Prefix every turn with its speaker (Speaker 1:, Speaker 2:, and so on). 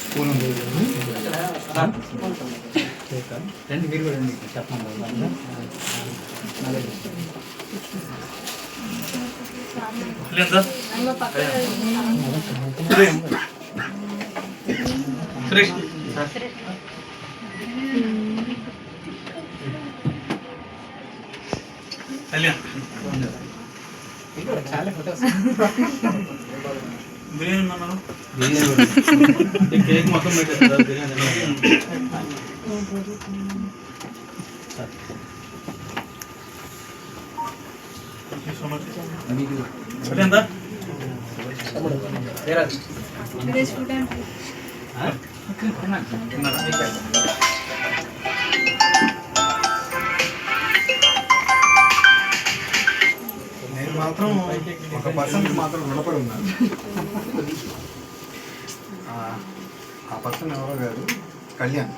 Speaker 1: Spoon ఉంది రండి మీరు కూడా రండి చెప్పండి చాలా ఫోటోస్ బిర్యానీ కేక్ మొత్తం పెట్టేస్తారు బిర్యానీ
Speaker 2: నేను మాత్రం ఒక పర్సన్కి మాత్రం రుణపడి ఉన్నాను. ఆ పర్సన్ ఎవరో కాదు, కళ్యాణ్.